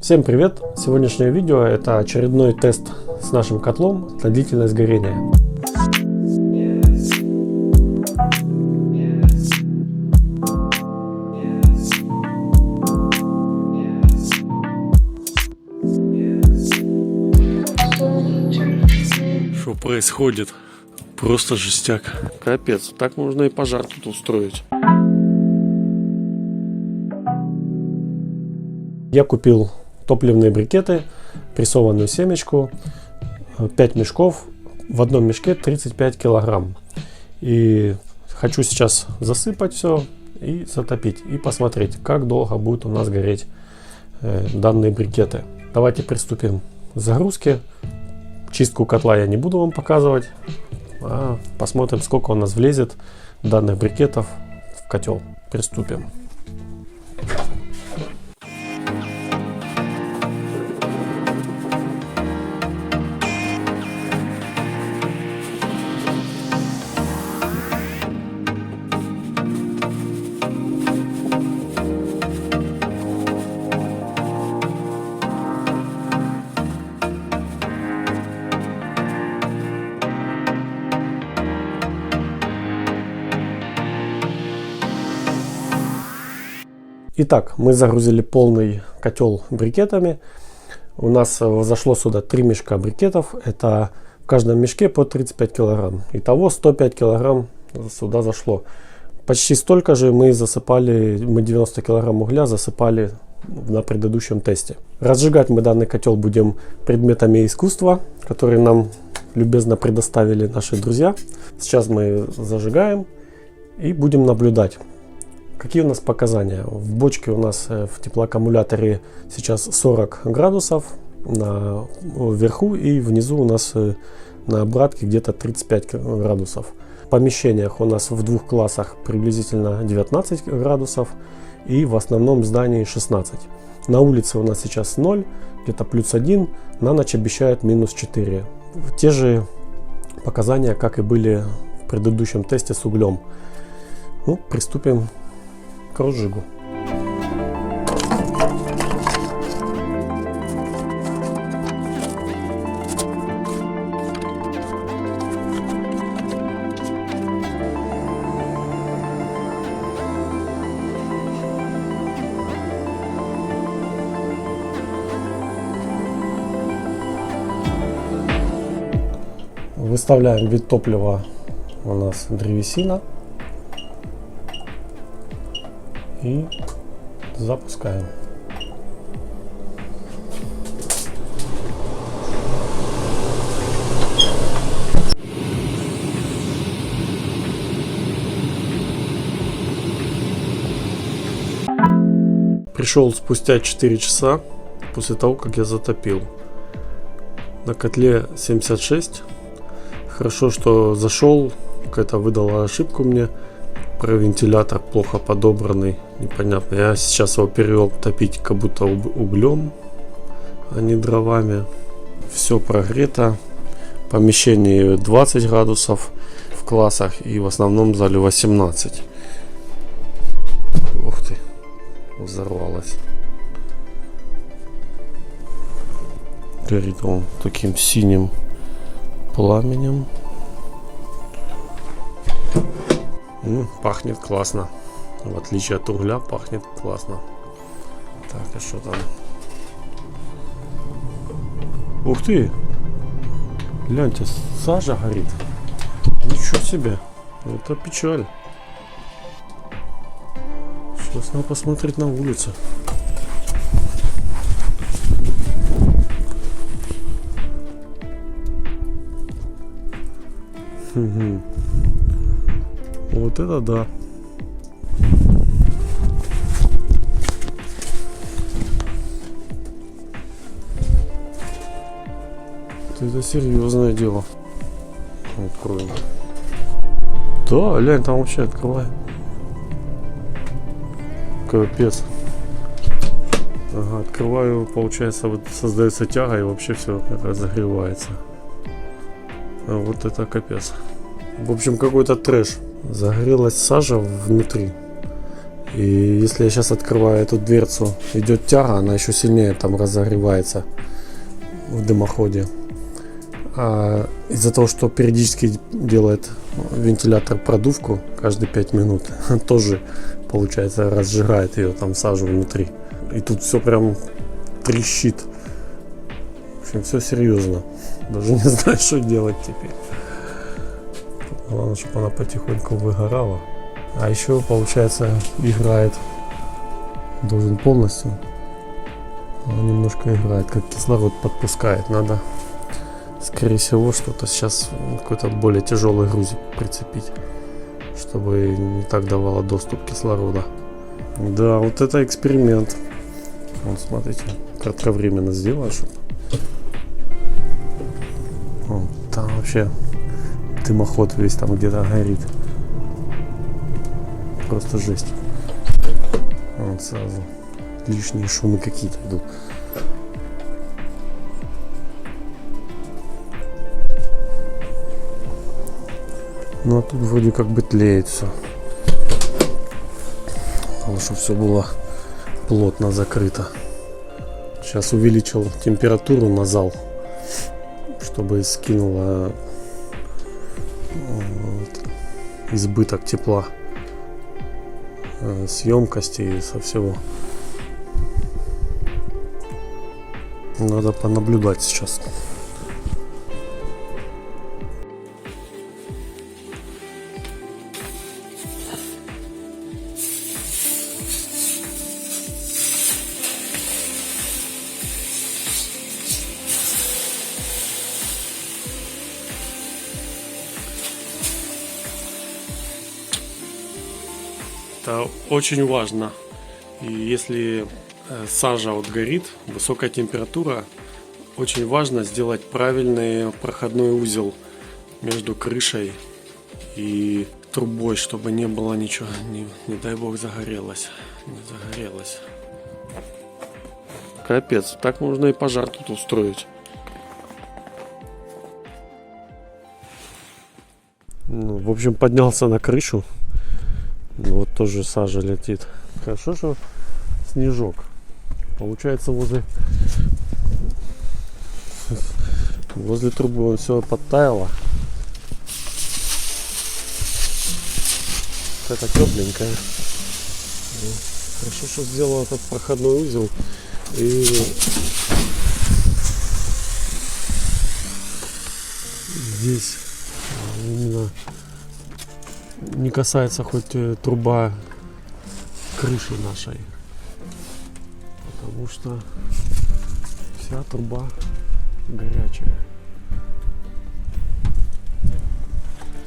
Всем привет! Сегодняшнее видео это очередной тест с нашим котлом на длительность горения. Что происходит? Просто жестяк. Капец, так можно и пожар тут устроить. Я купил топливные брикеты, прессованную семечку, 5 мешков, в одном мешке 35 килограмм. И хочу сейчас засыпать все и затопить, и посмотреть, как долго будет у нас гореть данные брикеты. Давайте приступим к загрузке. Чистку котла я не буду вам показывать, а посмотрим, сколько у нас влезет данных брикетов в котел. Приступим. Итак, мы загрузили полный котел брикетами. У нас зашло сюда 3 мешка брикетов. Это в каждом мешке по 35 килограмм. Итого 105 килограмм сюда зашло. Почти столько же мы засыпали, мы 90 килограмм угля засыпали на предыдущем тесте. Разжигать мы данный котел будем предметами искусства, которые нам любезно предоставили наши друзья. Сейчас мы зажигаем и будем наблюдать. Какие у нас показания? В бочке у нас в теплоаккумуляторе сейчас 40 градусов вверху, и внизу у нас на обратке где-то 35 градусов. В помещениях у нас в двух классах приблизительно 19 градусов и в основном здании 16. На улице у нас сейчас 0, где-то +1, на ночь обещают -4. Те же показания, как и были в предыдущем тесте с углем. Ну, приступим к разжигу. Выставляем вид топлива, у нас древесина. И запускаем. Пришел спустя 4 часа после того, как я затопил. На котле 76. Хорошо, что зашел, какая-то выдала ошибку мне. Про вентилятор плохо подобранный, непонятно. Я сейчас его перевел топить как будто углем, а не дровами. Все прогрето. В помещении 20 градусов в классах и в основном зале 18. Ух ты, взорвалось. Горит он таким синим пламенем. Пахнет классно. В отличие от угля, пахнет классно. Так, а что там? Ух ты! Гляньте, сажа горит. Ничего себе! Это печаль. Сейчас надо посмотреть на улице. Вот это да. Это серьезное дело. Откроем. Да, глянь, там вообще открывай. Капец. Ага, открываю, получается, вот создается тяга и вообще все разогревается. А вот это капец. В общем, какой-то трэш. Загорелась сажа внутри. И если я сейчас открываю эту дверцу, идет тяга, она еще сильнее там разогревается в дымоходе. А из-за того, что периодически делает вентилятор продувку каждые 5 минут, тоже, получается, разжигает ее там сажу внутри. И тут все прям трещит. В общем, все серьезно. Даже не знаю, что делать теперь. Главное, чтобы она потихоньку выгорала. А еще, получается, играет. Должен полностью. Она немножко играет, как кислород подпускает. Надо, скорее всего, что-то сейчас какой-то более тяжелый грузик прицепить, чтобы не так давало доступ кислорода. Да, вот это эксперимент. Вот, смотрите, кратковременно сделаю, чтобы... Вон, там вообще дымоход весь там где-то горит. Просто жесть. Вот сразу лишние шумы какие-то идут. Ну а тут вроде как бы тлеет все. Надо, чтобы все было плотно закрыто. Сейчас увеличил температуру на зал, чтобы скинуло избыток тепла с емкости и со всего. Надо понаблюдать сейчас. Это очень важно. И если сажа вот горит, высокая температура, очень важно сделать правильный проходной узел между крышей и трубой, чтобы не было ничего, не дай бог загорелось. Не загорелось. Капец, так можно и пожар тут устроить. Ну, в общем, поднялся на крышу. Ну, вот тоже сажа летит. Хорошо, что снежок. Получается, возле трубы он все подтаяло. Это тепленькое. Хорошо, что сделал этот проходной узел. И здесь именно не касается хоть труба крыши нашей, потому что вся труба горячая.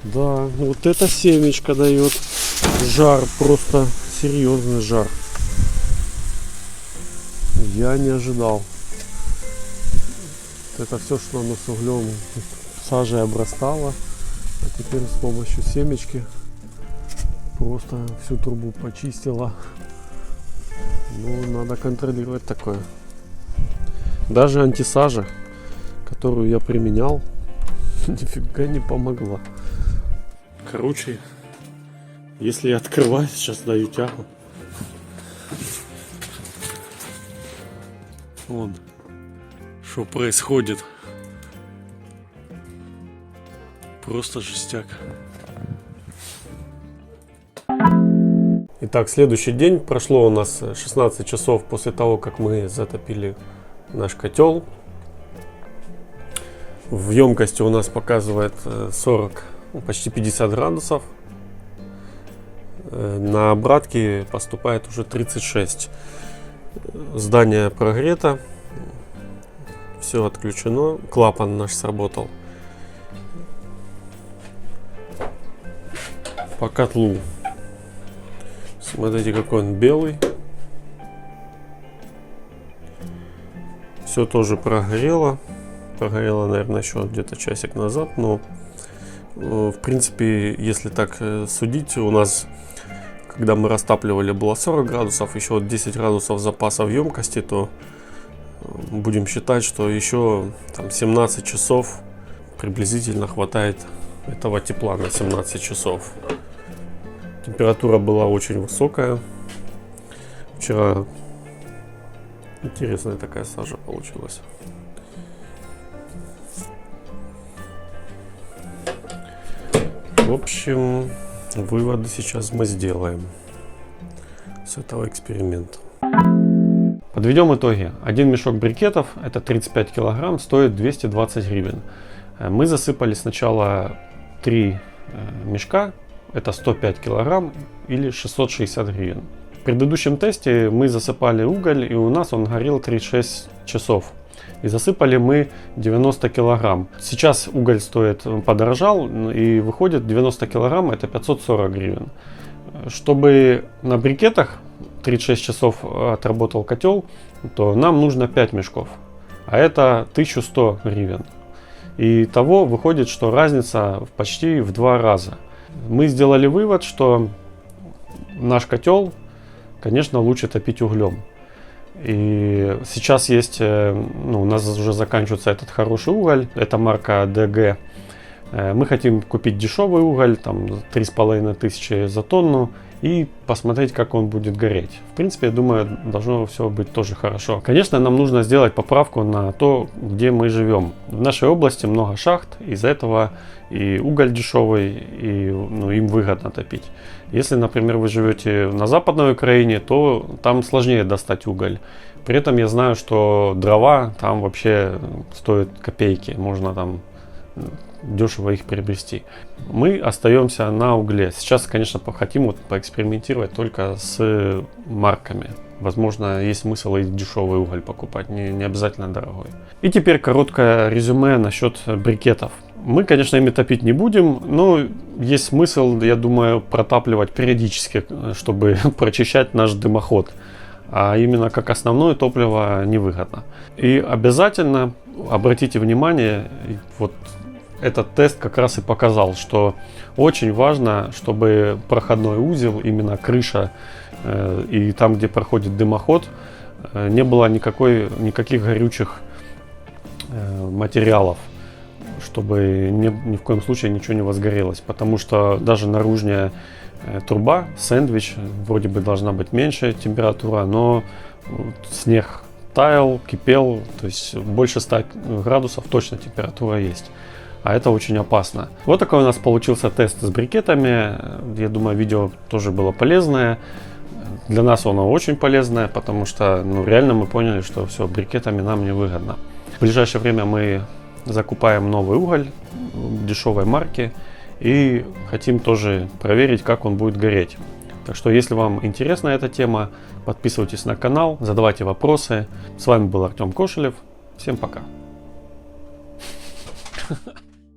Да, вот это семечко дает жар, просто серьезный жар. Я не ожидал. Это все, что оно с углем сажей обрастало, а теперь с помощью семечки просто всю трубу почистила. Ну, надо контролировать такое. Даже антисажа, которую я применял, нифига не помогла. Короче, если я открываю, сейчас даю тягу. Вон, что происходит. Просто жестяк. Итак, следующий день. Прошло у нас 16 часов после того, как мы затопили наш котел. В емкости у нас показывает 40, почти 50 градусов. На обратке поступает уже 36. Здание прогрето. Все отключено. Клапан наш сработал. По котлу. Смотрите, какой он белый. Все тоже прогорело. Прогорело, наверное, еще где-то часик назад. Но, в принципе, если так судить, у нас, когда мы растапливали, было 40 градусов. Еще 10 градусов запаса в емкости, то будем считать, что еще там 17 часов приблизительно хватает этого тепла на 17 часов. Температура была очень высокая. Вчера интересная такая сажа получилась. В общем, выводы сейчас мы сделаем с этого эксперимента. Подведем итоги. Один мешок брикетов, это 35 килограмм, стоит 220 гривен. Мы засыпали сначала 3 мешка, это 105 килограмм или 660 гривен. В предыдущем тесте мы засыпали уголь, и у нас он горел 36 часов. И засыпали мы 90 килограмм. Сейчас уголь подорожал, и выходит 90 килограмм, это 540 гривен. Чтобы на брикетах 36 часов отработал котел, то нам нужно 5 мешков, а это 1100 гривен. И того выходит, что разница почти в 2 раза. Мы сделали вывод, что наш котел, конечно, лучше топить углем. И сейчас есть, у нас уже заканчивается этот хороший уголь, это марка DG. Мы хотим купить дешевый уголь, там 3500 за тонну, и посмотреть, как он будет гореть. В принципе, я думаю, должно все быть тоже хорошо. Конечно, нам нужно сделать поправку на то, где мы живем. В нашей области много шахт, из-за этого и уголь дешевый, и им выгодно топить. Если, например, вы живете на Западной Украине, то там сложнее достать уголь. При этом я знаю, что дрова там вообще стоят копейки, можно там дешево их приобрести. Мы остаемся на угле. Сейчас, конечно, хотим поэкспериментировать только с марками. Возможно, есть смысл и дешевый уголь покупать, не обязательно дорогой. И теперь короткое резюме насчет брикетов. Мы, конечно, ими топить не будем, но есть смысл, я думаю, протапливать периодически, чтобы прочищать наш дымоход. А именно как основное топливо невыгодно. И обязательно обратите внимание, вот этот тест как раз и показал, что очень важно, чтобы проходной узел, именно крыша и там, где проходит дымоход, не было никаких горючих материалов, чтобы ни в коем случае ничего не возгорелось. Потому что даже наружная труба, сэндвич, вроде бы должна быть меньше температура, но снег таял, кипел, то есть больше 100 градусов точно температура есть. А это очень опасно. Вот такой у нас получился тест с брикетами. Я думаю, видео тоже было полезное. Для нас оно очень полезное, потому что реально мы поняли, что все, брикетами нам не выгодно. В ближайшее время мы закупаем новый уголь дешевой марки и хотим тоже проверить, как он будет гореть. Так что, если вам интересна эта тема, подписывайтесь на канал, задавайте вопросы. С вами был Артем Кошелев. Всем пока.